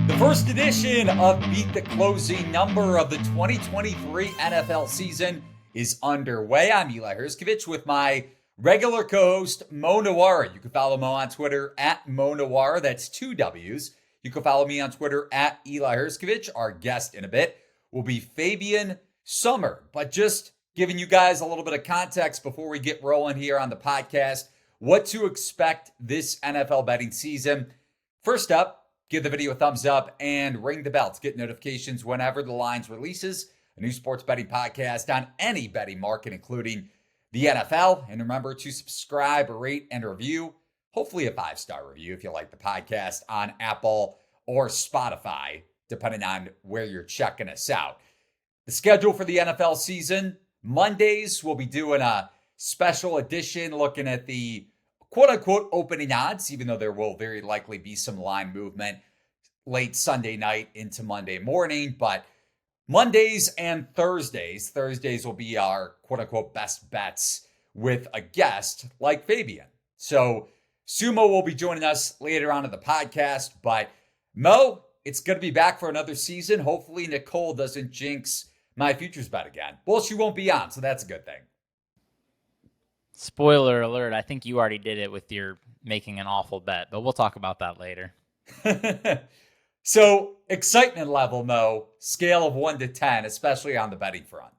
The first edition of Beat the Closing Number of the 2023 NFL season is underway. I'm Eli Hershkovich with my regular co-host, Mo Nuwwarah. You can follow Mo on Twitter at Mo Nuwwarah. That's two W's. You can follow me on Twitter at Eli Hershkovich. Our guest in a bit will be Fabian Sommer. But just giving you guys a little bit of context before we get rolling here on the podcast, what to expect this NFL betting season. First up, give the video a thumbs up and ring the bell to get notifications whenever the Lines releases a new sports betting podcast on any betting market, including the NFL. And remember to subscribe, rate, and review. Hopefully a 5-star review if you like the podcast on Apple or Spotify, depending on where you're checking us out. The schedule for the NFL season: Mondays, we'll be doing a special edition looking at the quote-unquote opening odds, even though there will very likely be some line movement late Sunday night into Monday morning. But Mondays and Thursdays will be our quote-unquote best bets with a guest like Fabian. So Sumo will be joining us later on in the podcast. But Mo, it's going to be back for another season. Hopefully Nicole doesn't jinx my futures bet again. Well, she won't be on, so that's a good thing. Spoiler alert, I think you already did it with your making an awful bet, but we'll talk about that later. So, excitement level, Mo, scale of 1 to 10, especially on the betting front.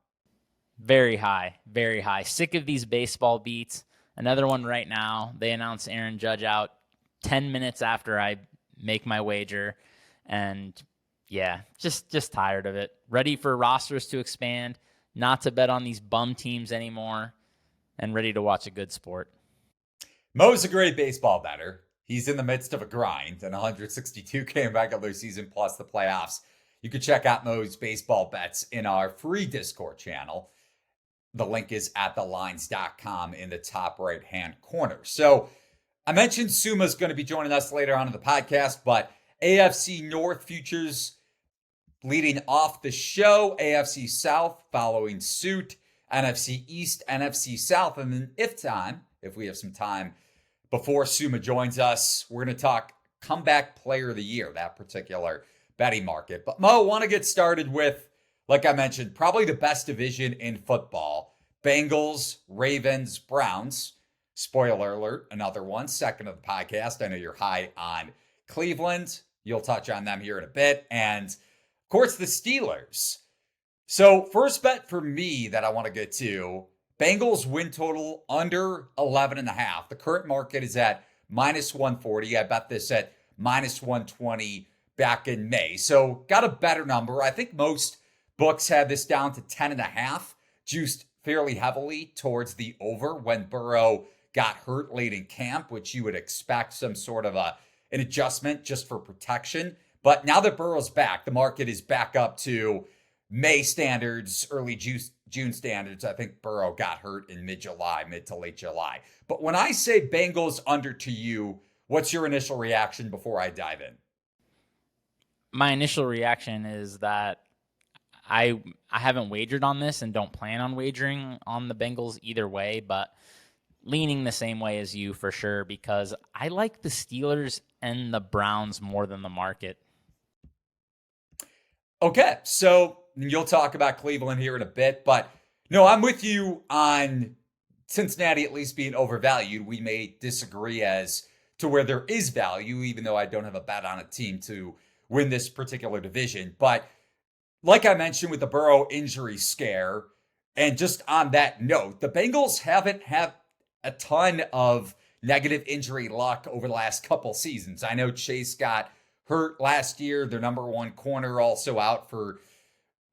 Very high, very high. Sick of these baseball beats. Another one right now. They announced Aaron Judge out 10 minutes after I make my wager. And yeah, just tired of it. Ready for rosters to expand, not to bet on these bum teams anymore, and ready to watch a good sport. Mo's a great baseball bettor. He's in the midst of a grind, an 162-game regular season plus the playoffs. You can check out Mo's baseball bets in our free Discord channel. The link is at thelines.com in the top right-hand corner. So I mentioned Suma's going to be joining us later on in the podcast, but AFC North futures leading off the show, AFC South following suit, NFC East, NFC South, and then if we have some time before Suma joins us, we're going to talk comeback player of the year, that particular betting market. But Mo, I want to get started with, like I mentioned, probably the best division in football. Bengals, Ravens, Browns. Spoiler alert, another one, second of the podcast. I know you're high on Cleveland. You'll touch on them here in a bit. And of course, the Steelers. So first bet for me that I want to get to, Bengals win total under 11.5. The current market is at minus 140. I bet this at minus 120 back in May. So got a better number. I think most books had this down to 10.5, juiced fairly heavily towards the over when Burrow got hurt late in camp, which you would expect some sort of an adjustment just for protection. But now that Burrow's back, the market is back up to May standards, early June standards. I think Burrow got hurt in mid to late July. But when I say Bengals under to you, what's your initial reaction before I dive in? My initial reaction is that I haven't wagered on this and don't plan on wagering on the Bengals either way, but leaning the same way as you for sure, because I like the Steelers and the Browns more than the market. Okay, so you'll talk about Cleveland here in a bit, but no, I'm with you on Cincinnati at least being overvalued. We may disagree as to where there is value, even though I don't have a bet on a team to win this particular division. But like I mentioned with the Burrow injury scare, and just on that note, the Bengals haven't had a ton of negative injury luck over the last couple seasons. I know Chase got hurt last year. Their number one corner also out for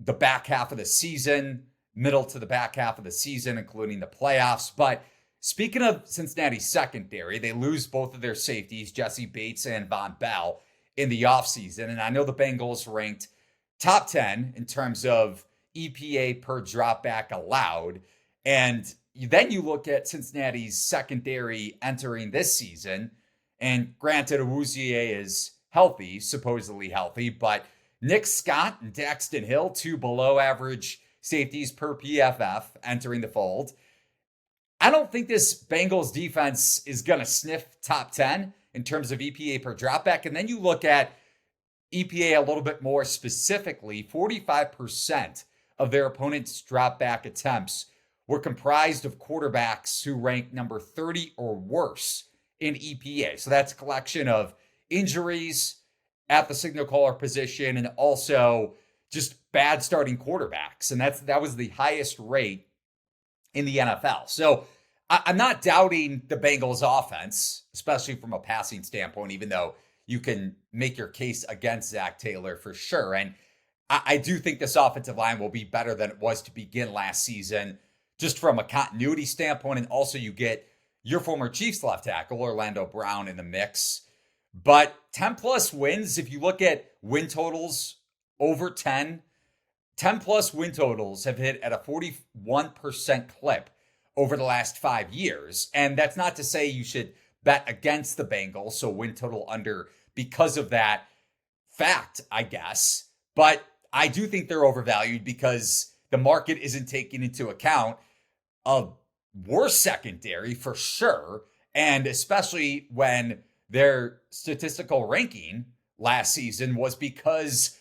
the back half of the season, middle to the back half of the season, including the playoffs. But speaking of Cincinnati's secondary, they lose both of their safeties, Jesse Bates and Von Bell, in the offseason. And I know the Bengals ranked top 10 in terms of EPA per dropback allowed. And then you look at Cincinnati's secondary entering this season, and granted, Awuzie is healthy, supposedly healthy, but Nick Scott and Daxton Hill, two below average safeties per PFF entering the fold. I don't think this Bengals defense is going to sniff top 10 in terms of EPA per dropback. And then you look at EPA a little bit more specifically, 45% of their opponents' drop back attempts were comprised of quarterbacks who ranked number 30 or worse in EPA. So that's a collection of injuries at the signal caller position and also just bad starting quarterbacks. And that was the highest rate in the NFL. So I'm not doubting the Bengals offense, especially from a passing standpoint, even though you can make your case against Zach Taylor for sure. And I do think this offensive line will be better than it was to begin last season, just from a continuity standpoint. And also, you get your former Chiefs left tackle, Orlando Brown, in the mix. But 10 plus wins, if you look at win totals over 10 plus win totals have hit at a 41% clip over the last 5 years. And that's not to say you should bet against the Bengals, so win total under because of that fact, I guess. But I do think they're overvalued because the market isn't taking into account a worse secondary for sure. And especially when their statistical ranking last season was because,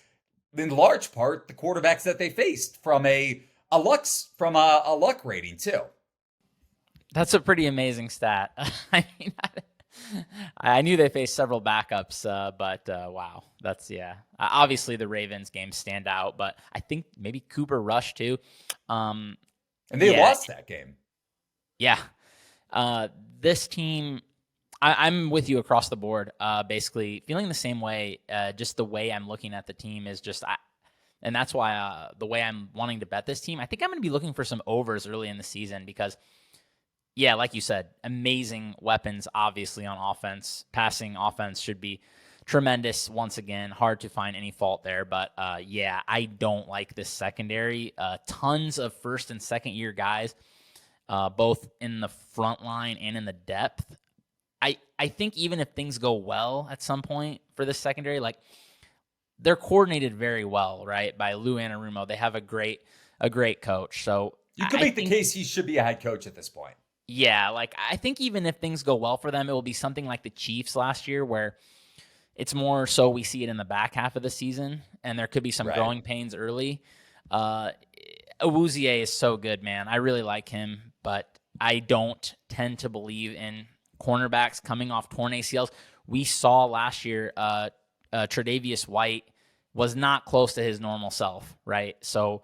in large part, the quarterbacks that they faced from a luck rating too. That's a pretty amazing stat. I mean, I knew they faced several backups, but wow, that's Obviously, the Ravens games stand out, but I think maybe Cooper Rush too. And they lost that game. Yeah, this team. I'm with you across the board. Basically, feeling the same way. Just the way I'm looking at the team is just, and that's why the way I'm wanting to bet this team. I think I'm going to be looking for some overs early in the season because, yeah, like you said, amazing weapons obviously on offense. Passing offense should be tremendous once again. Hard to find any fault there, but I don't like this secondary. Tons of first and second year guys, both in the front line and in the depth. I think even if things go well at some point for this secondary, like they're coordinated very well, right? By Lou Anarumo. They have a great coach. So you could make the case he should be a head coach at this point. Yeah, like I think even if things go well for them, it will be something like the Chiefs last year where it's more so we see it in the back half of the season and there could be some growing pains early. Awuzie is so good, man. I really like him, but I don't tend to believe in cornerbacks coming off torn ACLs. We saw last year Tre'Davious White was not close to his normal self, right? So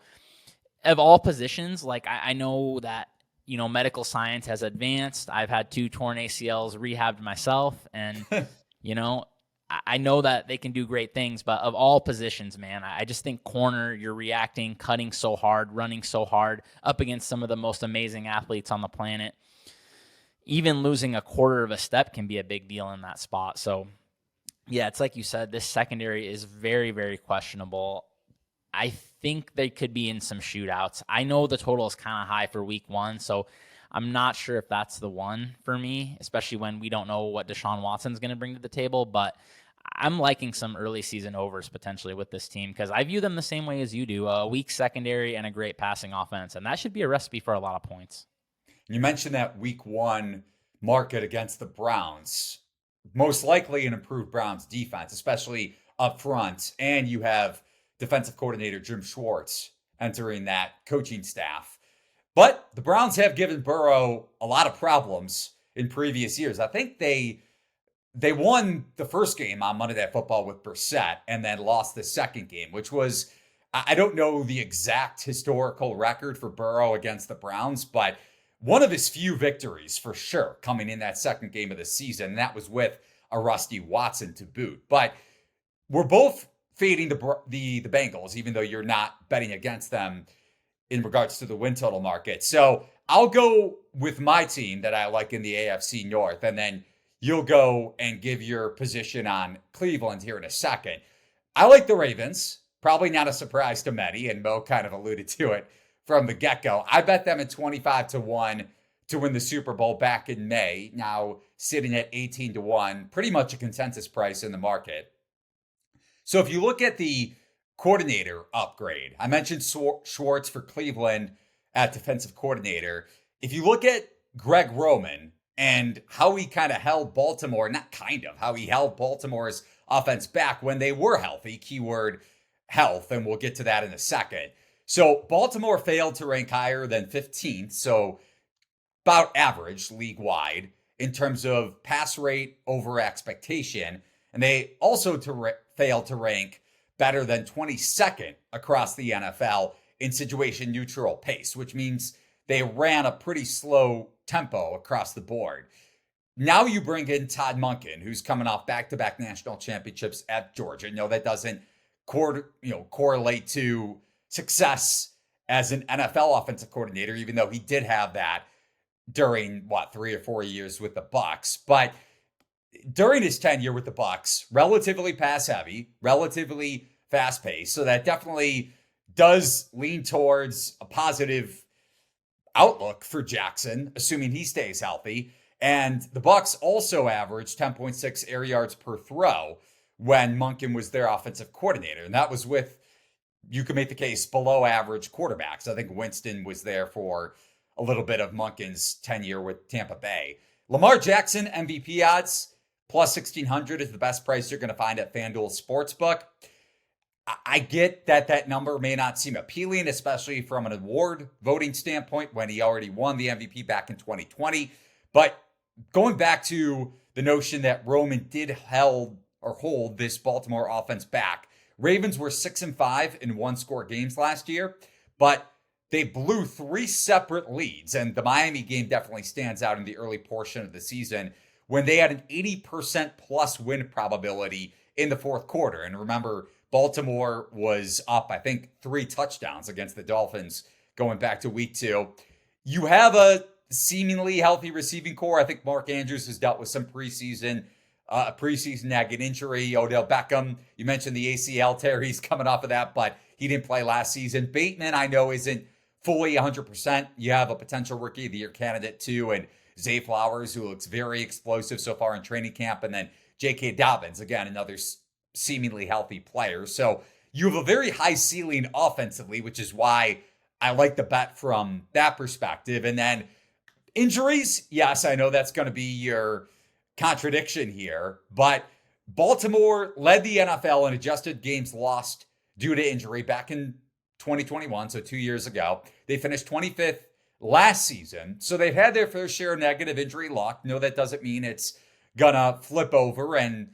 of all positions, like I know that, medical science has advanced. I've had 2 torn ACLs rehabbed myself, and, I know that they can do great things, but of all positions, man, I just think corner, you're reacting, cutting so hard, running so hard, up against some of the most amazing athletes on the planet. Even losing a quarter of a step can be a big deal in that spot. So, yeah, it's like you said, this secondary is very, very questionable. I think they could be in some shootouts. I know the total is kind of high for week 1, so I'm not sure if that's the one for me, especially when we don't know what Deshaun Watson's going to bring to the table. But I'm liking some early season overs potentially with this team because I view them the same way as you do, a weak secondary and a great passing offense, and that should be a recipe for a lot of points. You mentioned that week 1 market against the Browns, most likely an improved Browns defense, especially up front, and you have defensive coordinator Jim Schwartz entering that coaching staff. But the Browns have given Burrow a lot of problems in previous years. I think they won the first game on Monday Night Football with Brissett and then lost the second game, which was, I don't know the exact historical record for Burrow against the Browns, but one of his few victories for sure coming in that second game of the season. And that was with a rusty Watson to boot. But we're both fading the Bengals, even though you're not betting against them in regards to the win total market. So I'll go with my team that I like in the AFC North, and then you'll go and give your position on Cleveland here in a second. I like the Ravens. Probably not a surprise to many, and Mo kind of alluded to it from the get-go. I bet them at 25-1 to win the Super Bowl back in May. Now sitting at 18-1, pretty much a consensus price in the market. So if you look at the coordinator upgrade, I mentioned Schwartz for Cleveland at defensive coordinator. If you look at Greg Roman and how he kind of held Baltimore, how he held Baltimore's offense back when they were healthy. Keyword health, and we'll get to that in a second. So Baltimore failed to rank higher than 15th, so about average league-wide in terms of pass rate over expectation. And they also failed to rank better than 22nd across the NFL in situation neutral pace, which means they ran a pretty slow tempo across the board. Now you bring in Todd Monken, who's coming off back-to-back national championships at Georgia. No, that doesn't correlate to success as an NFL offensive coordinator, even though he did have that during 3 or 4 years with the Bucs. But during his tenure with the Bucs, relatively pass heavy, relatively fast paced. So that definitely does lean towards a positive outlook for Jackson, assuming he stays healthy. And the Bucs also averaged 10.6 air yards per throw when Monken was their offensive coordinator. And that was with, you could make the case, below average quarterbacks. I think Winston was there for a little bit of Monken's tenure with Tampa Bay. Lamar Jackson MVP odds plus 1,600 is the best price you're going to find at FanDuel Sportsbook. I get that number may not seem appealing, especially from an award voting standpoint when he already won the MVP back in 2020. But going back to the notion that Roman did hold this Baltimore offense back, Ravens were 6-5 in one-score games last year, but they blew 3 separate leads, and the Miami game definitely stands out in the early portion of the season when they had an 80% plus win probability in the fourth quarter. And remember, Baltimore was up, I think, 3 touchdowns against the Dolphins going back to week 2. You have a seemingly healthy receiving core. I think Mark Andrews has dealt with some preseason nagging injury. Odell Beckham, you mentioned the ACL tear. He's coming off of that, but he didn't play last season. Bateman, I know, isn't fully 100%. You have a potential rookie of the year candidate too, and Zay Flowers, who looks very explosive so far in training camp, and then J.K. Dobbins, again, another seemingly healthy player. So you have a very high ceiling offensively, which is why I like the bet from that perspective. And then injuries, yes, I know that's going to be your contradiction here, but Baltimore led the NFL in adjusted games lost due to injury back in 2021, so 2 years ago. They finished 25th last season, so they've had their fair share of negative injury luck. No, that doesn't mean it's gonna flip over and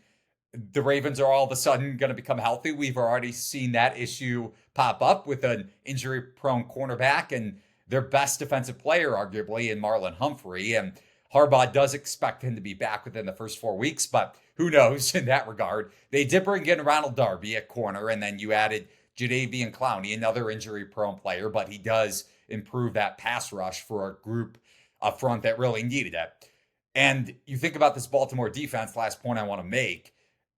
the Ravens are all of a sudden going to become healthy. We've already seen that issue pop up with an injury-prone cornerback and their best defensive player, arguably, in Marlon Humphrey. And Harbaugh does expect him to be back within the first 4 weeks, but who knows in that regard. They did bring in Ronald Darby at corner, and then you added Jadeveon Clowney, another injury-prone player, but he does improve that pass rush for a group up front that really needed it. And you think about this Baltimore defense, last point I want to make,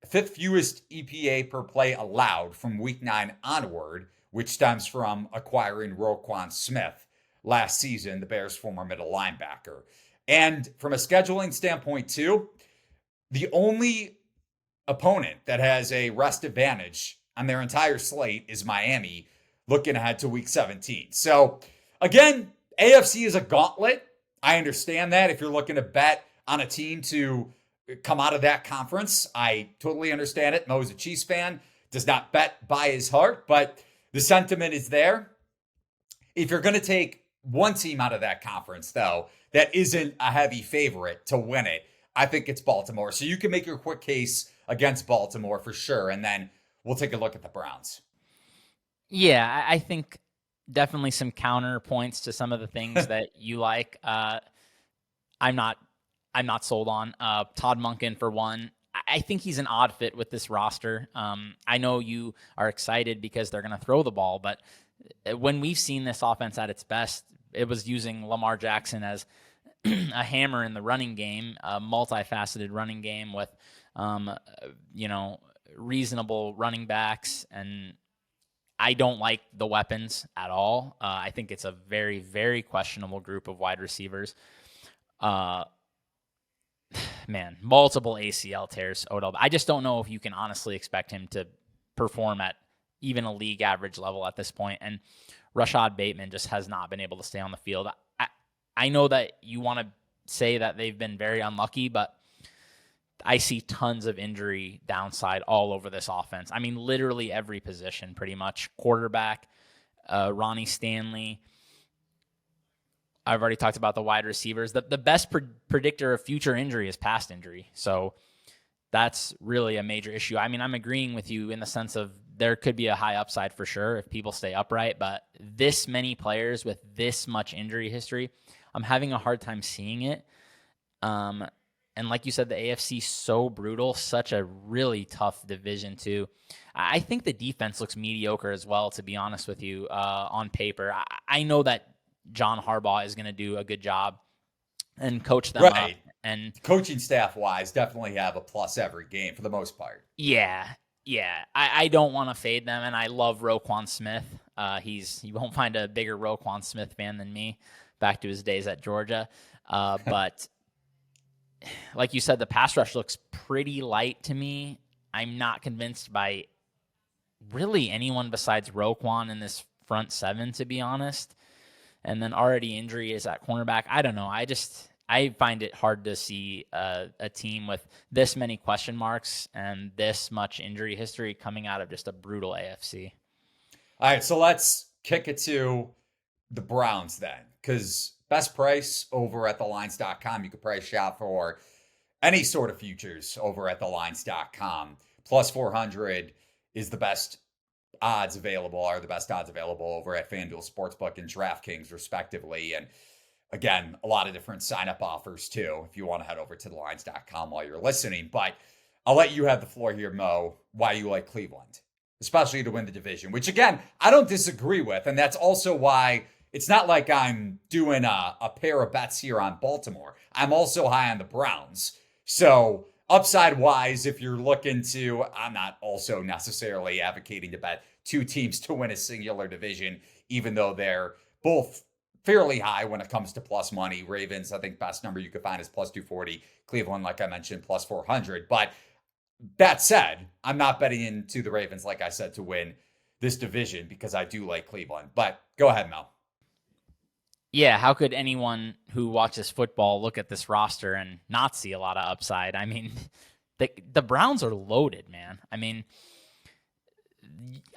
5th fewest EPA per play allowed from week 9 onward, which stems from acquiring Roquan Smith last season, the Bears' former middle linebacker. And from a scheduling standpoint, too, the only opponent that has a rest advantage on their entire slate is Miami, looking ahead to week 17. So, again, AFC is a gauntlet. I understand that if you're looking to bet on a team to come out of that conference, I totally understand it. Mo's a Chiefs fan, does not bet by his heart, but the sentiment is there. If you're going to take one team out of that conference, though, that isn't a heavy favorite to win it, I think it's Baltimore. So you can make your quick case against Baltimore for sure, and then we'll take a look at the Browns. Yeah, I think definitely some counterpoints to some of the things that you like. I'm not sold on. Todd Monken, for one, I think he's an odd fit with this roster. I know you are excited because they're going to throw the ball, but when we've seen this offense at its best, it was using Lamar Jackson as a hammer in the running game, a multifaceted running game with, reasonable running backs. And I don't like the weapons at all. I think it's a very, very questionable group of wide receivers. Multiple ACL tears, Odell. I just don't know if you can honestly expect him to perform at even a league average level at this point. And Rashad Bateman just has not been able to stay on the field. I know that you want to say that they've been very unlucky, but I see tons of injury downside all over this offense. I mean, literally every position, pretty much. Quarterback, Ronnie Stanley. I've already talked about the wide receivers. The best predictor of future injury is past injury. So that's really a major issue. I mean, I'm agreeing with you in the sense of there could be a high upside for sure if people stay upright, but this many players with this much injury history, I'm having a hard time seeing it. And like you said, the AFC so brutal, such a really tough division too. I think the defense looks mediocre as well, to be honest with you, on paper. I know that John Harbaugh is going to do a good job and coach them up. And coaching staff wise, definitely have a plus every game for the most part. Yeah. I don't want to fade them, and I love Roquan Smith. You won't find a bigger Roquan Smith fan than me, back to his days at Georgia. But like you said, the pass rush looks pretty light to me. I'm not convinced by really anyone besides Roquan in this front seven, to be honest. And then already injury is at cornerback. I don't know. I find it hard to see a team with this many question marks and this much injury history coming out of just a brutal AFC. All right, so let's kick it to the Browns then, because best price over at thelines.com. You can price shop for any sort of futures over at thelines.com. Plus 400 is the best odds available, are the best odds available over at FanDuel Sportsbook and DraftKings, respectively. And again, a lot of different sign-up offers, too, if you want to head over to thelines.com while you're listening. But I'll let you have the floor here, Mo, why you like Cleveland, especially to win the division, which, again, I don't disagree with. And that's also why it's not like I'm doing a pair of bets here on Baltimore. I'm also high on the Browns. So upside-wise, if you're looking to, I'm not also necessarily advocating to bet two teams to win a singular division, even though they're both fairly high when it comes to plus money. Ravens, I think best number you could find is plus 240. Cleveland, like I mentioned, plus 400. But that said, I'm not betting into the Ravens, like I said, to win this division because I do like Cleveland. But go ahead, Mel. Yeah, how could anyone who watches football look at this roster and not see a lot of upside? I mean, the Browns are loaded, man. I mean,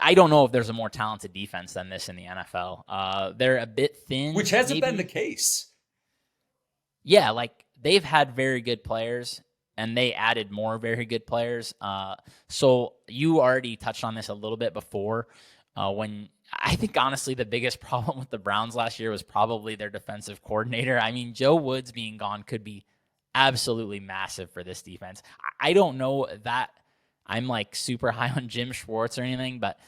I don't know if there's a more talented defense than this in the NFL. They're a bit thin. Which hasn't been the case. Yeah, like they've had very good players, and they added more very good players. So you already touched on this a little bit before when I think, honestly, the biggest problem with the Browns last year was probably their defensive coordinator. I mean, Joe Woods being gone could be absolutely massive for this defense. I don't know that I'm like super high on Jim Schwartz or anything, but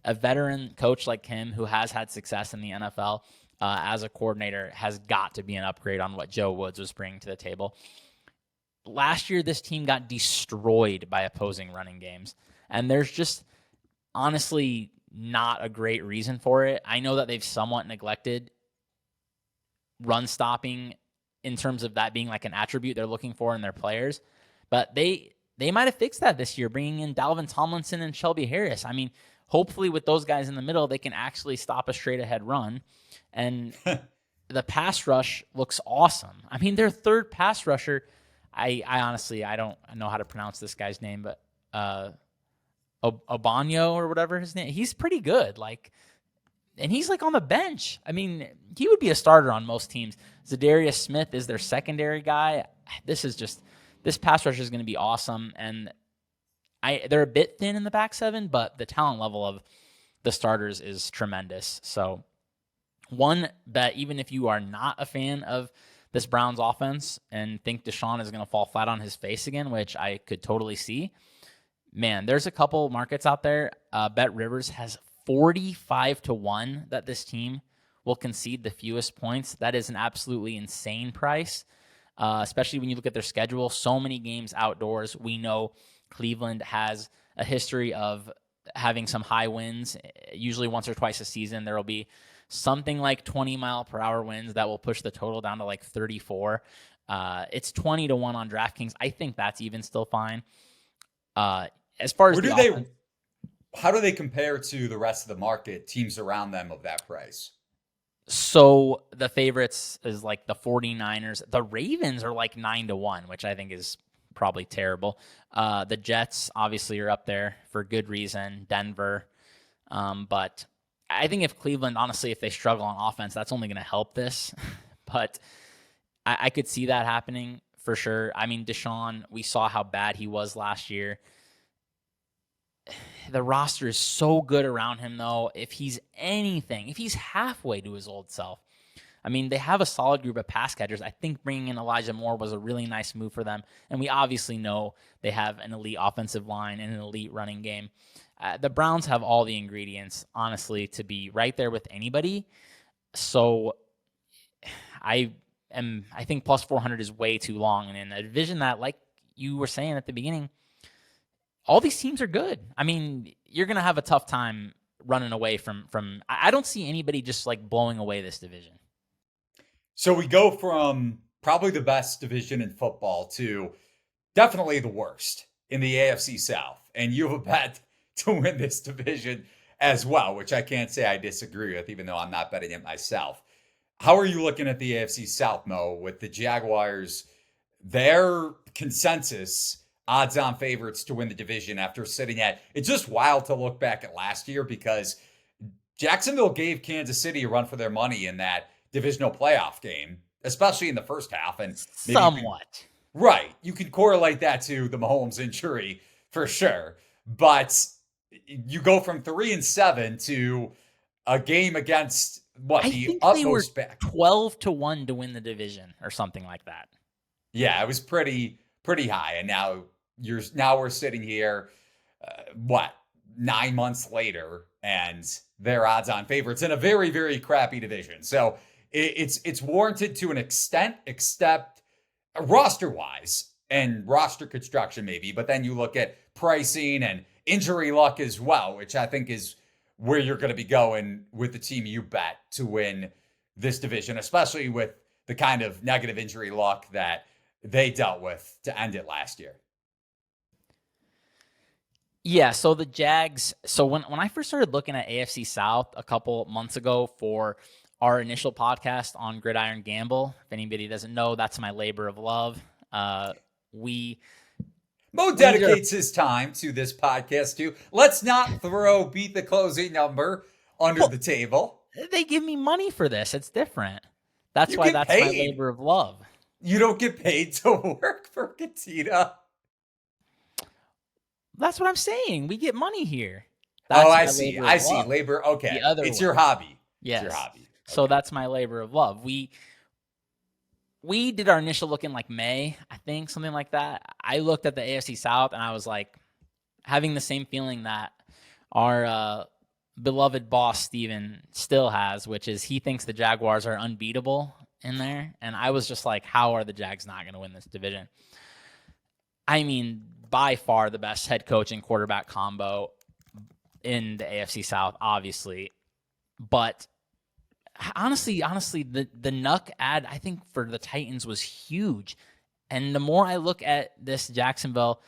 a veteran coach like him who has had success in the NFL as a coordinator has got to be an upgrade on what Joe Woods was bringing to the table. Last year, this team got destroyed by opposing running games, and there's just honestly not a great reason for it. I know that they've somewhat neglected run stopping in terms of that being like an attribute they're looking for in their players, but they might have fixed that this year, bringing in Dalvin Tomlinson and Shelby Harris. I mean, hopefully with those guys in the middle, they can actually stop a straight ahead run. And the pass rush looks awesome. I mean, their third pass rusher, I honestly, I don't know how to pronounce this guy's name, but Obanyo or whatever his name, he's pretty good. Like, and he's like on the bench. I mean, he would be a starter on most teams. Zadarius Smith is their secondary guy. This pass rush is going to be awesome. And they're a bit thin in the back seven, but the talent level of the starters is tremendous. So one bet, even if you are not a fan of this Browns offense and think Deshaun is going to fall flat on his face again, which I could totally see, man, there's a couple markets out there. Bet Rivers has 45-1 that this team will concede the fewest points. That is an absolutely insane price, especially when you look at their schedule. So many games outdoors. We know Cleveland has a history of having some high winds. Usually once or twice a season, there will be something like 20-mile-per-hour winds that will push the total down to like 34. It's 20-1 on DraftKings. I think that's even still fine. As far as how do they compare to the rest of the market, teams around them of that price? So the favorites is like the 49ers. The Ravens are like 9-1, which I think is probably terrible. The Jets obviously are up there for good reason. Denver. But I think if Cleveland, honestly, if they struggle on offense, that's only going to help this. But I could see that happening for sure. I mean, Deshaun, we saw how bad he was last year. The roster is so good around him, though. If he's anything, if he's halfway to his old self, I mean, they have a solid group of pass catchers. I think bringing in Elijah Moore was a really nice move for them. And we obviously know they have an elite offensive line and an elite running game. The Browns have all the ingredients, honestly, to be right there with anybody. So I think plus 400 is way too long. And in a division that, like you were saying at the beginning, all these teams are good. I mean, you're going to have a tough time running away from. I don't see anybody just like blowing away this division. So we go from probably the best division in football to definitely the worst in the AFC South. And you have a bet to win this division as well, which I can't say I disagree with, even though I'm not betting it myself. How are you looking at the AFC South, Mo, with the Jaguars, their consensus odds-on favorites to win the division after sitting at, it's just wild to look back at last year because Jacksonville gave Kansas City a run for their money in that divisional playoff game, especially in the first half. And maybe somewhat. Right. You can correlate that to the Mahomes injury for sure. But you go from 3-7 to a game against what? I The think utmost they were 12-1 to win the division or something like that. Yeah, it was pretty high. And now we're sitting here, 9 months later, and they're odds-on favorites in a very, very crappy division. So it's warranted to an extent, except roster-wise and roster construction maybe. But then you look at pricing and injury luck as well, which I think is where you're going to be going with the team you bet to win this division, especially with the kind of negative injury luck that they dealt with to end it last year. Yeah, so the Jags, so when I first started looking at AFC South a couple months ago for our initial podcast on Gridiron Gamble, if anybody doesn't know, that's my labor of love. Mo dedicates his time to this podcast too. Let's not throw beat the closing number under the table. They give me money for this. It's different. That's why that's my labor of love. You don't get paid to work for Katina. That's what I'm saying. We get money here. I see. Labor. Okay. It's your hobby. Yes. It's your hobby. Okay. So that's my labor of love. We did our initial look in like May, I think, something like that. I looked at the AFC South and I was like having the same feeling that our beloved boss, Steven, still has, which is he thinks the Jaguars are unbeatable in there. And I was just like, how are the Jags not going to win this division? I mean, by far the best head coach and quarterback combo in the AFC South, obviously. But honestly, the Nuck ad, I think, for the Titans was huge. And the more I look at this Jacksonville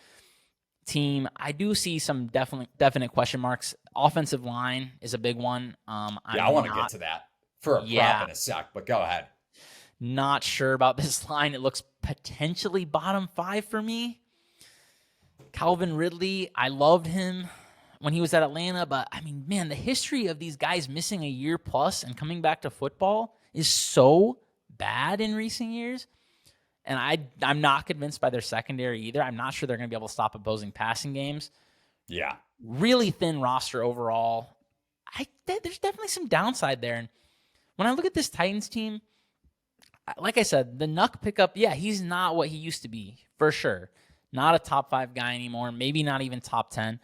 team, I do see some definite question marks. Offensive line is a big one. I want to get to that for a prop in a sec, but go ahead. Not sure about this line. It looks potentially bottom 5 for me. Calvin Ridley, I loved him when he was at Atlanta, but I mean, man, the history of these guys missing a year plus and coming back to football is so bad in recent years. And I'm not convinced by their secondary either. I'm not sure they're going to be able to stop opposing passing games. Yeah. Really thin roster overall. There's definitely some downside there. And when I look at this Titans team, like I said, the Nuck pickup, he's not what he used to be, for sure. Not a top 5 guy anymore, maybe not even top 10.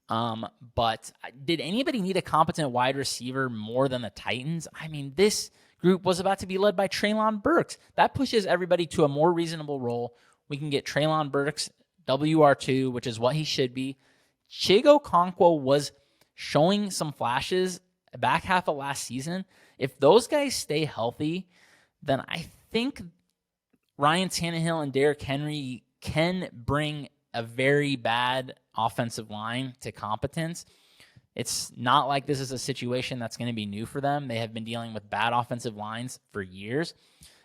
But did anybody need a competent wide receiver more than the Titans? I mean, this group was about to be led by Treylon Burks. That pushes everybody to a more reasonable role. We can get Treylon Burks, WR2, which is what he should be. Chigo Okonkwo was showing some flashes back half of last season. If those guys stay healthy, then I think Ryan Tannehill and Derrick Henry can bring a very bad offensive line to competence. It's not like this is a situation that's going to be new for them. They have been dealing with bad offensive lines for years.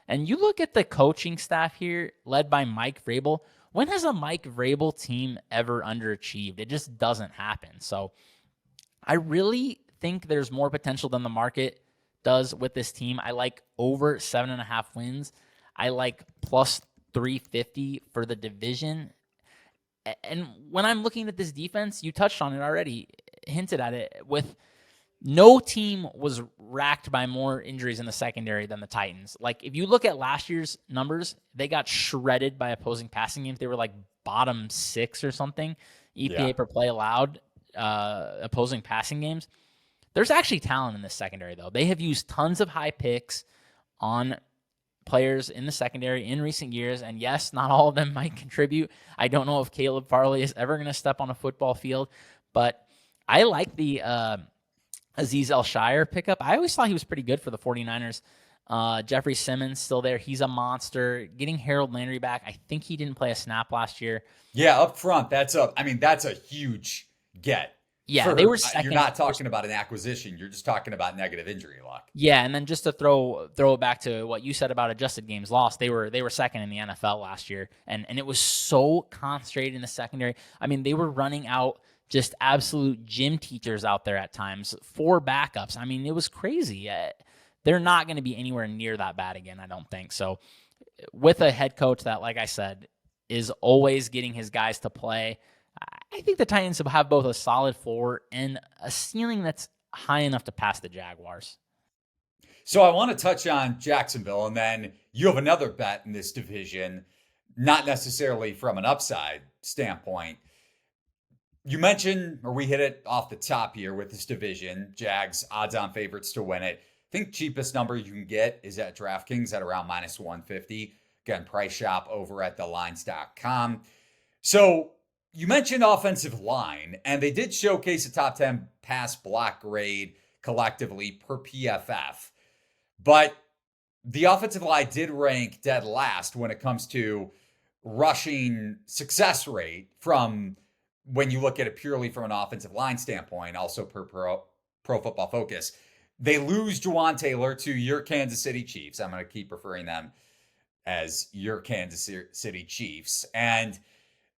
And you look at the coaching staff here, led by Mike Vrabel. When has a Mike Vrabel team ever underachieved? It just doesn't happen. So I really think there's more potential than the market does with this team. I like over 7.5 wins. I like plus 350 for the division. And when I'm looking at this defense, you touched on it already, hinted at it, with no team was racked by more injuries in the secondary than the Titans. Like, if you look at last year's numbers, they got shredded by opposing passing games. They were like bottom 6 or something, EPA per play allowed, opposing passing games. There's actually talent in this secondary, though. They have used tons of high picks on players in the secondary in recent years, and yes, not all of them might contribute. I don't know if Caleb Farley is ever going to step on a football field, but I like the Azeez El-Shire pickup. I always thought he was pretty good for the 49ers. Jeffrey Simmons still there. He's a monster. Getting Harold Landry back. I think he didn't play a snap last year. Yeah, up front, that's a huge get. Yeah, they were second. You're not talking about an acquisition. You're just talking about negative injury luck. Yeah, and then just to throw it back to what you said about adjusted games lost, they were second in the NFL last year, and it was so concentrated in the secondary. I mean, they were running out just absolute gym teachers out there at times, 4 backups. I mean, it was crazy. They're not going to be anywhere near that bad again, I don't think. So with a head coach that, like I said, is always getting his guys to play, I think the Titans will have both a solid floor and a ceiling that's high enough to pass the Jaguars. So I want to touch on Jacksonville, and then you have another bet in this division, not necessarily from an upside standpoint. You mentioned, or we hit it off the top here with this division, Jags odds-on favorites to win it. I think cheapest number you can get is at DraftKings at around minus 150. Again, price shop over at thelines.com. So you mentioned offensive line, and they did showcase a top 10 pass block grade collectively per PFF. But the offensive line did rank dead last when it comes to rushing success rate from when you look at it purely from an offensive line standpoint, also per Pro Football Focus. They lose Juwan Taylor to your Kansas City Chiefs. I'm going to keep referring them as your Kansas City Chiefs. And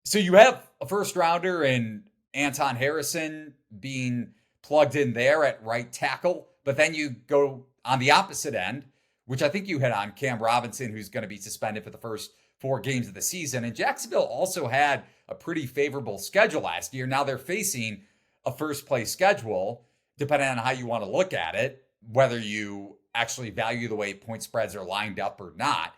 so you have a first rounder in Anton Harrison being plugged in there at right tackle, but then you go on the opposite end, which I think you hit on, Cam Robinson, who's going to be suspended for the first 4 games of the season. And Jacksonville also had a pretty favorable schedule last year. Now they're facing a first place schedule, depending on how you want to look at it, whether you actually value the way point spreads are lined up or not.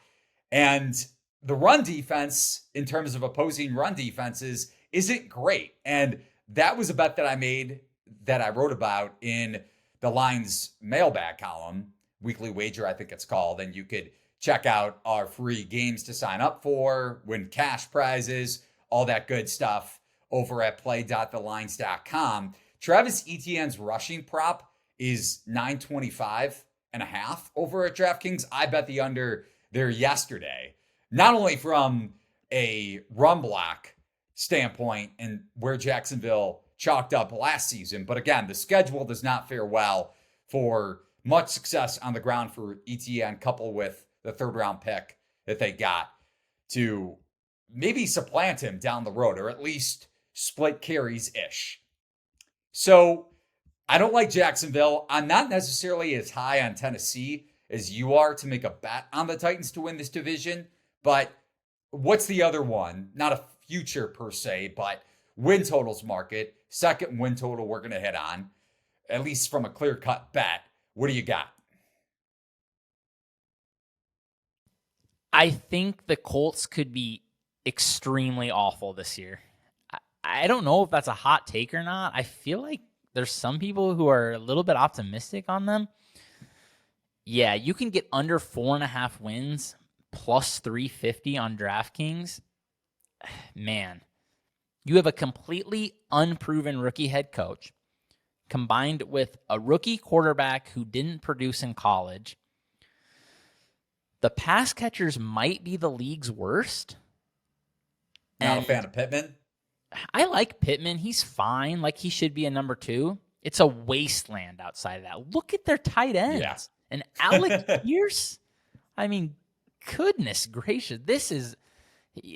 And the run defense, in terms of opposing run defenses, isn't great. And that was a bet that I made, that I wrote about in the Lines mailbag column, weekly wager, I think it's called. And you could check out our free games to sign up for, win cash prizes, all that good stuff over at play.thelines.com. Travis Etienne's rushing prop is 925.5 over at DraftKings. I bet the under there yesterday, not only from a run block standpoint and where Jacksonville chalked up last season, but again, the schedule does not fare well for much success on the ground for Etienne, coupled with the 3rd round pick that they got to maybe supplant him down the road, or at least split carries-ish. So I don't like Jacksonville. I'm not necessarily as high on Tennessee as you are to make a bet on the Titans to win this division. But what's the other one? Not a future per se, but win totals market. Second win total we're going to hit on, at least from a clear-cut bet. What do you got? I think the Colts could be extremely awful this year. I don't know if that's a hot take or not. I feel like there's some people who are a little bit optimistic on them. Yeah, you can get under 4.5 wins plus 350 on DraftKings. Man, you have a completely unproven rookie head coach combined with a rookie quarterback who didn't produce in college. The pass catchers might be the league's worst. Not a fan of Pittman? I like Pittman. He's fine. Like, he should be a number 2. It's a wasteland outside of that. Look at their tight ends. Yeah. And Alec Pierce. I mean, goodness gracious. This is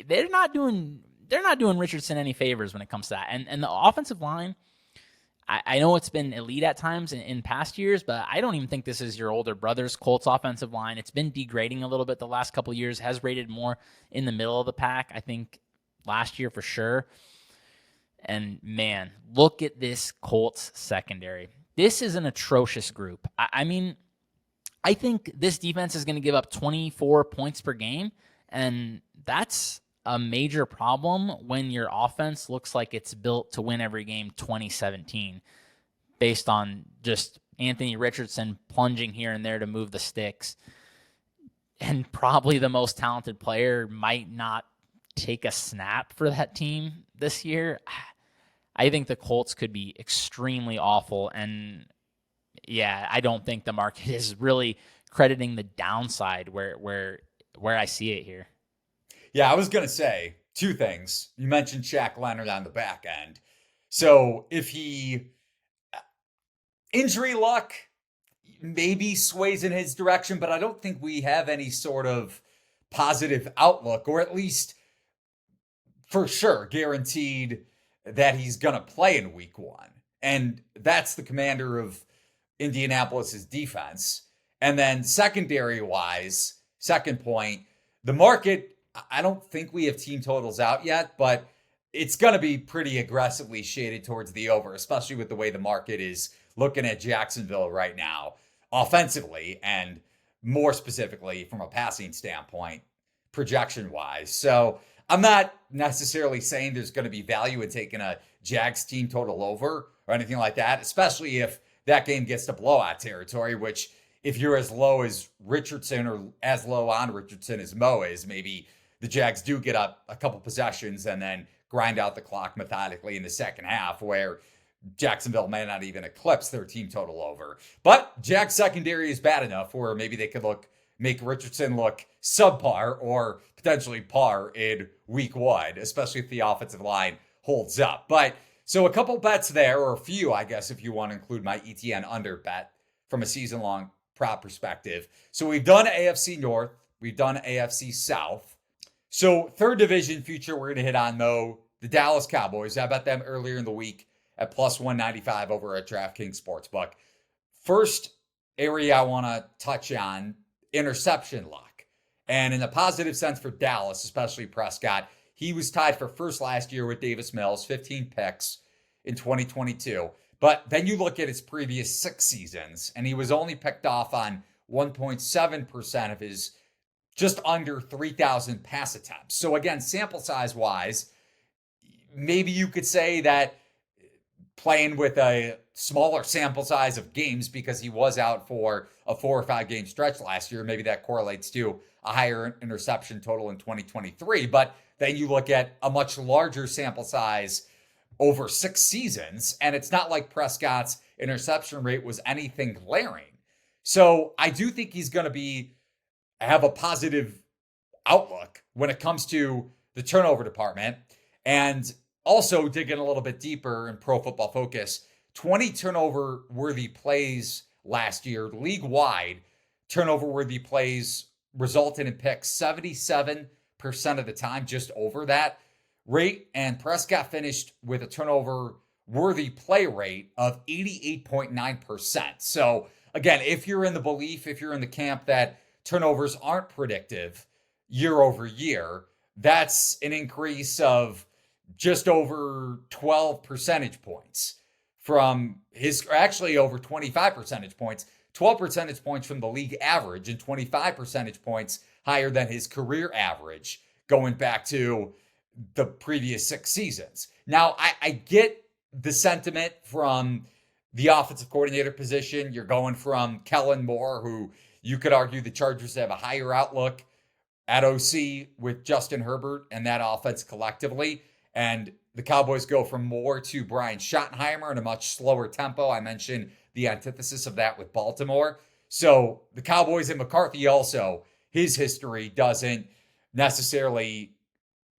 they're not doing Richardson any favors when it comes to that. And the offensive line, I know it's been elite at times in past years, but I don't even think this is your older brother's Colts offensive line. It's been degrading a little bit the last couple of years, has rated more in the middle of the pack, I think last year for sure. And man, look at this Colts secondary. This is an atrocious group. I mean, I think this defense is going to give up 24 points per game, and that's a major problem when your offense looks like it's built to win every game 2017 based on just Anthony Richardson plunging here and there to move the sticks. And probably the most talented player might not take a snap for that team this year. I think the Colts could be extremely awful. And yeah, I don't think the market is really crediting the downside where I see it here. Yeah, I was going to say two things. You mentioned Shaq Leonard on the back end. So if he, injury luck maybe sways in his direction, but I don't think we have any sort of positive outlook, or at least for sure guaranteed that he's going to play in week 1. And that's the commander of Indianapolis's defense. And then secondary wise, second point, the market, I don't think we have team totals out yet, but it's going to be pretty aggressively shaded towards the over, especially with the way the market is looking at Jacksonville right now, offensively, and more specifically from a passing standpoint, projection wise. So I'm not necessarily saying there's going to be value in taking a Jags team total over or anything like that, especially if that game gets to blowout territory, which if you're as low as Richardson or as low on Richardson as Mo is, maybe the Jags do get up a couple possessions and then grind out the clock methodically in the second half, where Jacksonville may not even eclipse their team total over. But Jags secondary is bad enough where maybe they could make Richardson look subpar or potentially par in week 1, especially if the offensive line holds up. But so a couple bets there, or a few, I guess, if you want to include my ETN under bet from a season-long prop perspective. So we've done AFC North, we've done AFC South. So third division future we're going to hit on, though, the Dallas Cowboys. I bet them earlier in the week at plus 195 over at DraftKings Sportsbook. First area I want to touch on, interception luck. And in a positive sense for Dallas, especially Prescott, he was tied for first last year with Davis Mills, 15 picks in 2022. But then you look at his previous 6 seasons, and he was only picked off on 1.7% of his just under 3,000 pass attempts. So again, sample size wise, maybe you could say that playing with a smaller sample size of games because he was out for a 4 or 5 game stretch last year, maybe that correlates to a higher interception total in 2023. But then you look at a much larger sample size over 6 seasons, and it's not like Prescott's interception rate was anything glaring. So I do think he's going to have a positive outlook when it comes to the turnover department. And also digging a little bit deeper in Pro Football Focus, 20 turnover-worthy plays last year, league-wide turnover-worthy plays resulted in picks 77% of the time, just over that rate. And Prescott finished with a turnover-worthy play rate of 88.9%. So again, if you're in the camp that turnovers aren't predictive year over year, that's an increase of just over 12 percentage points from actually over 25 percentage points, 12 percentage points from the league average and 25 percentage points higher than his career average going back to the previous 6 seasons. Now, I get the sentiment from the offensive coordinator position. You're going from Kellen Moore, who you could argue the Chargers have a higher outlook at OC with Justin Herbert and that offense collectively. And the Cowboys go from Moore to Brian Schottenheimer in a much slower tempo. I mentioned the antithesis of that with Baltimore. So the Cowboys and McCarthy also, his history doesn't necessarily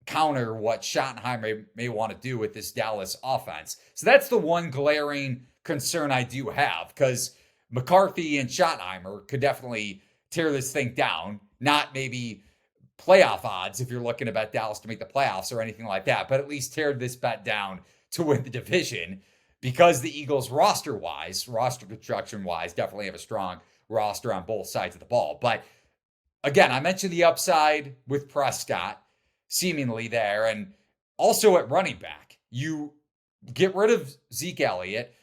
counter what Schottenheimer may want to do with this Dallas offense. So that's the one glaring concern I do have, because McCarthy and Schottenheimer could definitely tear this thing down. Not maybe playoff odds if you're looking to bet Dallas to make the playoffs or anything like that, but at least tear this bet down to win the division because the Eagles roster construction wise, definitely have a strong roster on both sides of the ball. But again, I mentioned the upside with Prescott seemingly there, and also at running back. You get rid of Zeke Elliott.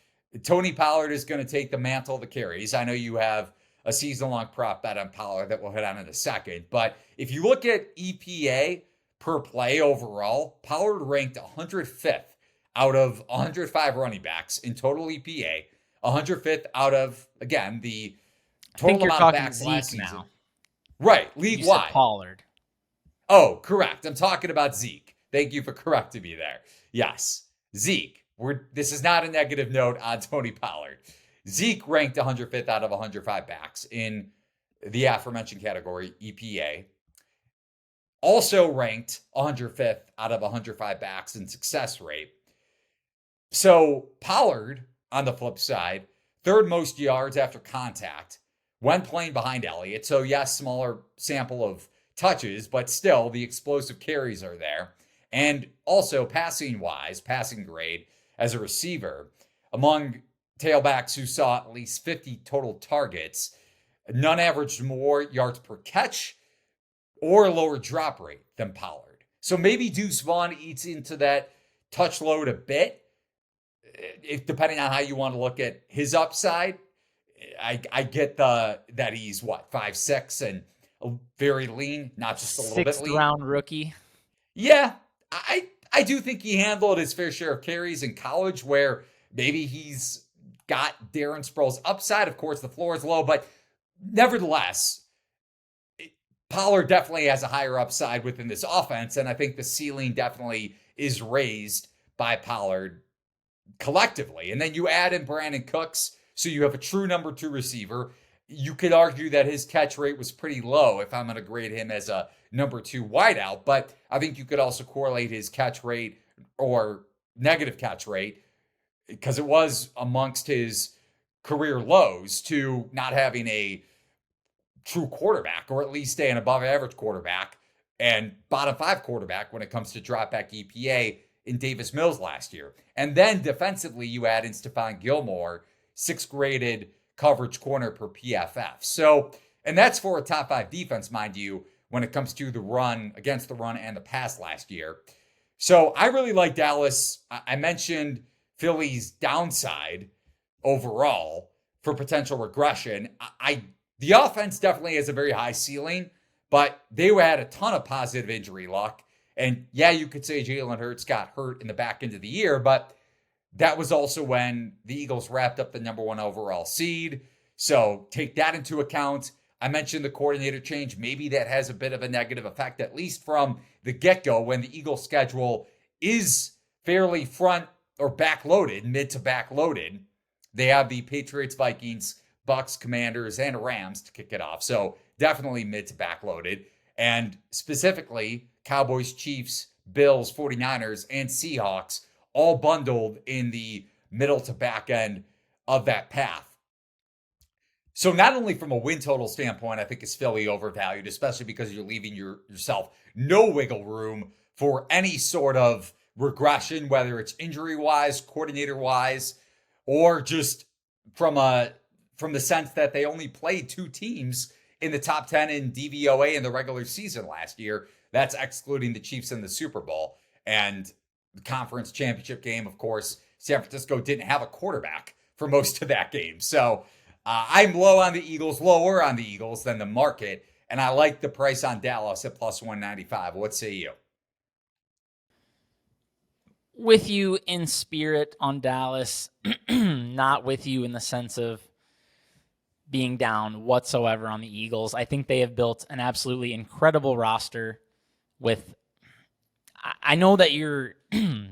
Tony Pollard is going to take the mantle of the carries. I know you have a season-long prop bet on Pollard that we'll hit on in a second. But if you look at EPA per play overall, Pollard ranked 105th out of 105 running backs in total EPA, 105th out of, again, the total amount of backs last season. Now. Right, league-wide. Pollard. Oh, correct. I'm talking about Zeke. Thank you for correcting me there. Yes, Zeke. This is not a negative note on Tony Pollard. Zeke ranked 105th out of 105 backs in the aforementioned category, EPA. Also ranked 105th out of 105 backs in success rate. So Pollard, on the flip side, third most yards after contact when playing behind Elliott. So yes, smaller sample of touches, but still the explosive carries are there. And also passing grade as a receiver, among tailbacks who saw at least 50 total targets, none averaged more yards per catch or lower drop rate than Pollard. So maybe Deuce Vaughn eats into that touch load a bit, if depending on how you want to look at his upside. I get that he's 5'6" and very lean, not just a little bit lean. 6th round rookie. Yeah, I do think he handled his fair share of carries in college, where maybe he's got Darren Sproles' upside. Of course, the floor is low, but nevertheless, Pollard definitely has a higher upside within this offense, and I think the ceiling definitely is raised by Pollard collectively. And then you add in Brandon Cooks, so you have a true number 2 receiver. You could argue that his catch rate was pretty low if I'm going to grade him as a number 2 wideout, but I think you could also correlate his catch rate or negative catch rate, because it was amongst his career lows, to not having a true quarterback, or at least an above average quarterback and bottom 5 quarterback when it comes to dropback EPA in Davis Mills last year. And then defensively, you add in Stephon Gilmore, 6th graded coverage corner per PFF. So, and that's for a top 5 defense, mind you, when it comes to the run, against the run and the pass last year. So I really like Dallas. I mentioned Philly's downside overall for potential regression. The offense definitely has a very high ceiling, but they had a ton of positive injury luck. And yeah, you could say Jalen Hurts got hurt in the back end of the year, but that was also when the Eagles wrapped up the number 1 overall seed. So take that into account. I mentioned the coordinator change. Maybe that has a bit of a negative effect, at least from the get-go, when the Eagles schedule is fairly front or back-loaded, mid to back-loaded. They have the Patriots, Vikings, Bucks, Commanders, and Rams to kick it off. So definitely mid to back-loaded. And specifically, Cowboys, Chiefs, Bills, 49ers, and Seahawks all bundled in the middle to back end of that path. So not only from a win total standpoint, I think is Philly overvalued, especially because you're leaving yourself no wiggle room for any sort of regression, whether it's injury-wise, coordinator-wise, or just from the sense that they only played 2 teams in the top 10 in DVOA in the regular season last year. That's excluding the Chiefs in the Super Bowl. And the conference championship game, of course, San Francisco didn't have a quarterback for most of that game. So I'm lower on the Eagles than the market, and I like the price on Dallas at plus 195. What say you? With you in spirit on Dallas, not with you in the sense of being down whatsoever on the Eagles. I think they have built an absolutely incredible roster with, I know that you're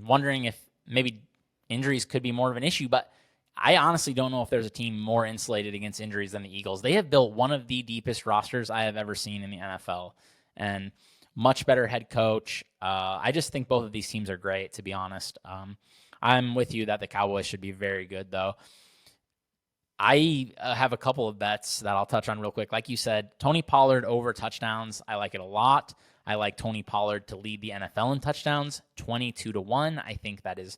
wondering if maybe injuries could be more of an issue, but I honestly don't know if there's a team more insulated against injuries than the Eagles. They have built one of the deepest rosters I have ever seen in the NFL, and much better head coach. I just think both of these teams are great, to be honest. I'm with you that the Cowboys should be very good, though. I have a couple of bets that I'll touch on real quick. Like you said, Tony Pollard over touchdowns. I like it a lot. I like Tony Pollard to lead the NFL in touchdowns, 22-1. I think that is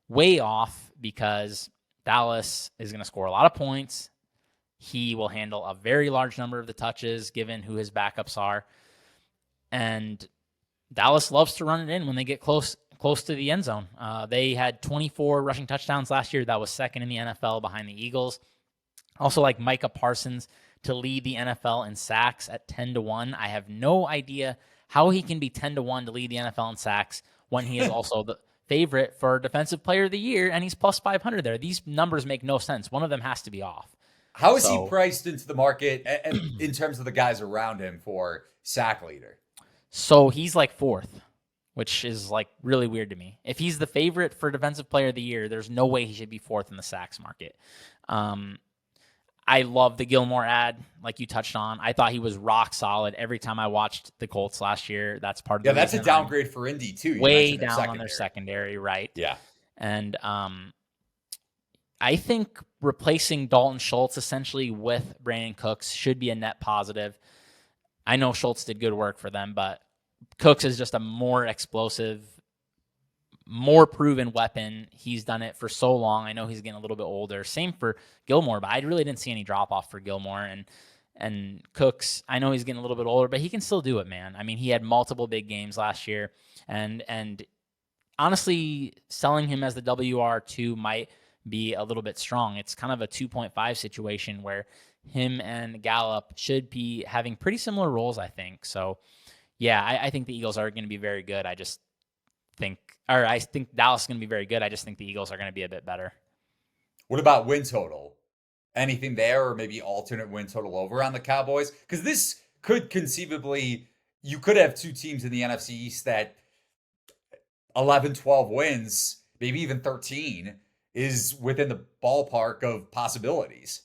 way off because Dallas is going to score a lot of points. He will handle a very large number of the touches given who his backups are. And Dallas loves to run it in when they get close to the end zone. They had 24 rushing touchdowns last year. That was second in the NFL behind the Eagles. Also like Micah Parsons to lead the NFL in sacks at 10-1. I have no idea how he can be 10-1 to lead the NFL in sacks when he is also the favorite for Defensive Player of the Year, and he's plus 500 there. These numbers make no sense. One of them has to be off. How is he priced into the market in terms of the guys around him for sack leader? So he's like fourth, which is like really weird to me. If he's the favorite for Defensive Player of the Year, there's no way he should be fourth in the sacks market. I love the Gilmore ad, like you touched on. I thought he was rock solid every time I watched the Colts last year. That's part of the that's a downgrade for Indy too. You way down on their secondary, right? Yeah. And I think replacing Dalton Schultz essentially with Brandon Cooks should be a net positive. I know Schultz did good work for them, but Cooks is just a more explosive, more proven weapon. He's done it for so long. I know he's getting a little bit older. Same for Gilmore, but I really didn't see any drop off for Gilmore. And Cooks, I know he's getting a little bit older, but he can still do it, man. I mean, he had multiple big games last year, and honestly, selling him as the WR2 might be a little bit strong. It's kind of a 2.5 situation where him and Gallup should be having pretty similar roles, I think. So, yeah, I think the Eagles are going to be very good. I think Dallas is going to be very good. I just think the Eagles are going to be a bit better. What about win total? Anything there, or maybe alternate win total over on the Cowboys? Because this could conceivably, you could have two teams in the NFC East that 11, 12 wins, maybe even 13, is within the ballpark of possibilities.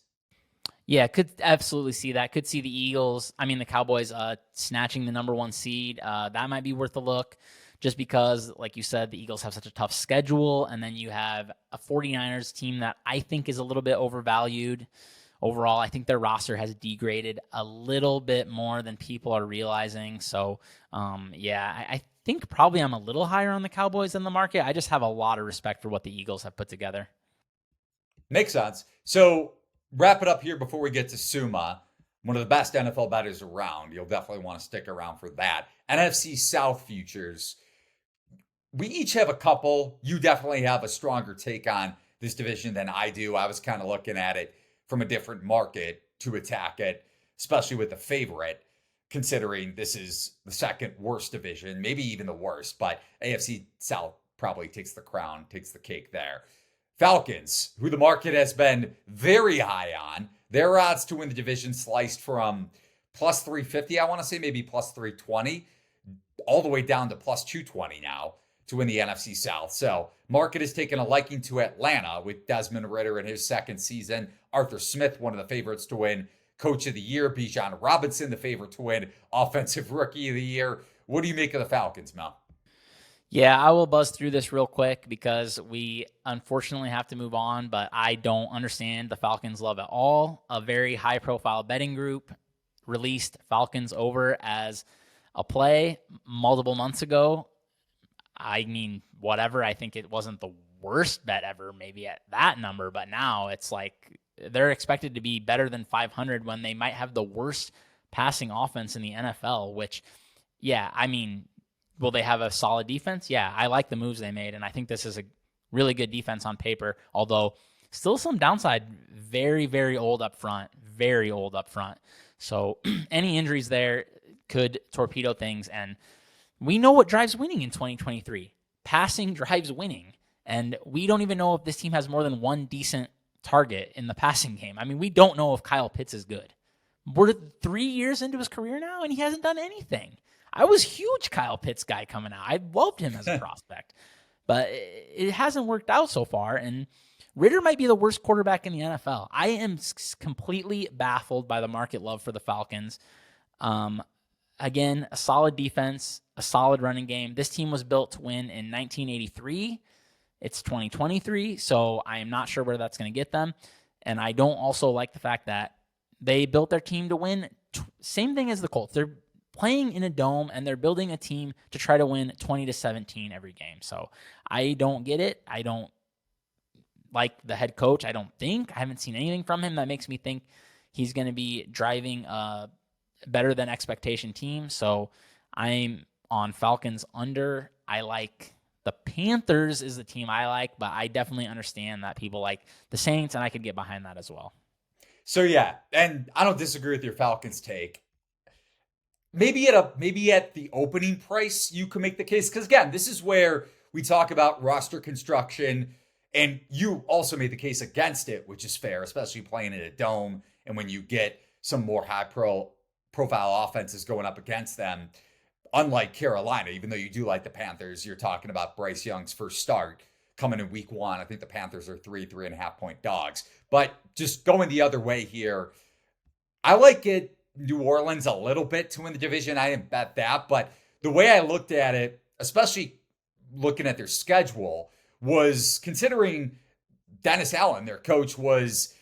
Yeah, could absolutely see that. Could see the Cowboys snatching the number one seed. That might be worth a look just because, like you said, the Eagles have such a tough schedule. And then you have a 49ers team that I think is a little bit overvalued. Overall, I think their roster has degraded a little bit more than people are realizing. So, I think probably I'm a little higher on the Cowboys than the market. I just have a lot of respect for what the Eagles have put together. Makes sense. So, wrap it up here before we get to Suma, one of the best NFL bettors around. You'll definitely want to stick around for that. NFC South futures. We each have a couple. You definitely have a stronger take on this division than I do. I was kind of looking at it from a different market to attack it, especially with the favorite, considering this is the second worst division, maybe even the worst, but AFC South probably takes the crown, takes the cake there. Falcons, who the market has been very high on, their odds to win the division sliced from plus 350, I want to say maybe plus 320, all the way down to plus 220 now to win the NFC South. So market has taken a liking to Atlanta with Desmond Ridder in his second season, Arthur Smith, one of the favorites to win Coach of the Year, Bijan Robinson, the favorite to win Offensive Rookie of the Year. What do you make of the Falcons, Mel? Yeah, I will buzz through this real quick because we unfortunately have to move on, but I don't understand the Falcons love at all. A very high-profile betting group released Falcons over as a play multiple months ago. I mean, whatever. I think it wasn't the worst bet ever, maybe at that number, but now it's like they're expected to be better than 500 when they might have the worst passing offense in the NFL, which, yeah, I mean, will they have a solid defense? Yeah, I like the moves they made, and I think this is a really good defense on paper, although still some downside. Very, very old up front. Very old up front. So any injuries there could torpedo things, and we know what drives winning in 2023. Passing drives winning, and we don't even know if this team has more than one decent target in the passing game. I mean, we don't know if Kyle Pitts is good. We're 3 years into his career now, and he hasn't done anything. I was a huge Kyle Pitts guy coming out. I loved him as a prospect, but it hasn't worked out so far, and Ridder might be the worst quarterback in the NFL. I am completely baffled by the market love for the Falcons. Again, a solid defense, a solid running game. This team was built to win in 1983. It's 2023, so I am not sure where that's going to get them. And I don't also like the fact that they built their team to win. Same thing as the Colts. They're playing in a dome, and they're building a team to try to win 20-17 every game. So I don't get it. I don't like the head coach. I haven't seen anything from him that makes me think he's going to be driving a better than expectation team. So I'm on Falcons under. I like the Panthers is the team I like, but I definitely understand that people like the Saints, and I could get behind that as well. So yeah, and I don't disagree with your Falcons take. Maybe at the opening price you can make the case, because again, this is where we talk about roster construction, and you also made the case against it, which is fair, especially playing in a dome and when you get some more profile offenses going up against them. Unlike Carolina, even though you do like the Panthers, you're talking about Bryce Young's first start coming in week 1. I think the Panthers are 3.5 point dogs. But just going the other way here, I like it New Orleans a little bit to win the division. I didn't bet that, but the way I looked at it, especially looking at their schedule, was considering Dennis Allen, their coach, was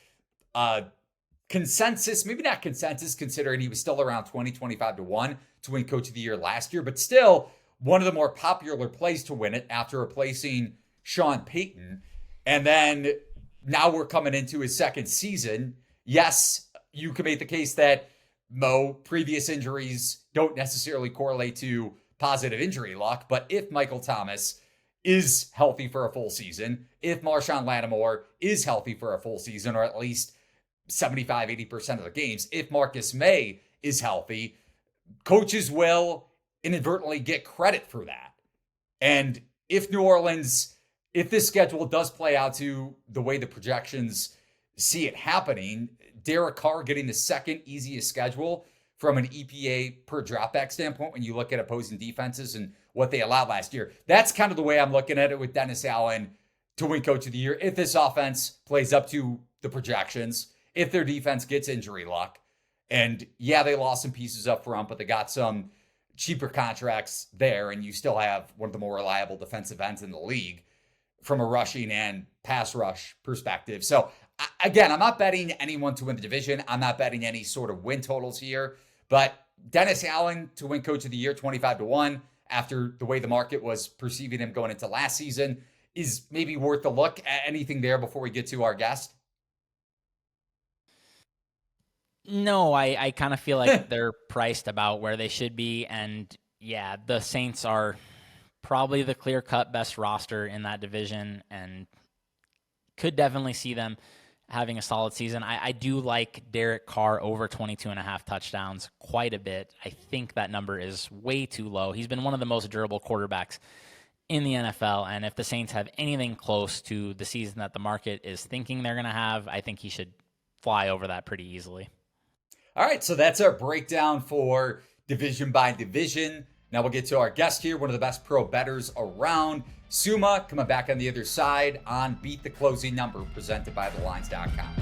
consensus, maybe not consensus, considering he was still around 25 to 1 to win Coach of the Year last year, but still one of the more popular plays to win it after replacing Sean Payton. And then now we're coming into his second season. Yes, you can make the case that previous injuries don't necessarily correlate to positive injury luck, but if Michael Thomas is healthy for a full season, if Marshawn Lattimore is healthy for a full season, or at least 75-80% of the games, if Marcus May is healthy, coaches will inadvertently get credit for that. And if New Orleans, if this schedule does play out to the way the projections see it happening, Derek Carr getting the second easiest schedule from an EPA per dropback standpoint when you look at opposing defenses and what they allowed last year. That's kind of the way I'm looking at it with Dennis Allen to win Coach of the Year. If this offense plays up to the projections, if their defense gets injury luck, and yeah, they lost some pieces up front, but they got some cheaper contracts there, and you still have one of the more reliable defensive ends in the league from a rushing and pass rush perspective. So again, I'm not betting anyone to win the division. I'm not betting any sort of win totals here, but Dennis Allen to win Coach of the Year 25 to 1 after the way the market was perceiving him going into last season is maybe worth a look. Anything there before we get to our guest? No, I kind of feel like they're priced about where they should be. And yeah, the Saints are probably the clear-cut best roster in that division and could definitely see them having a solid season. I do like Derek Carr over 22.5 touchdowns quite a bit. I think that number is way too low. He's been one of the most durable quarterbacks in the NFL, and if the Saints have anything close to the season that the market is thinking they're going to have, I think he should fly over that pretty easily. All right, so that's our breakdown for division by division. Now we'll get to our guest here, one of the best pro bettors around, Suma, coming back on the other side on Beat the Closing Number, presented by thelines.com.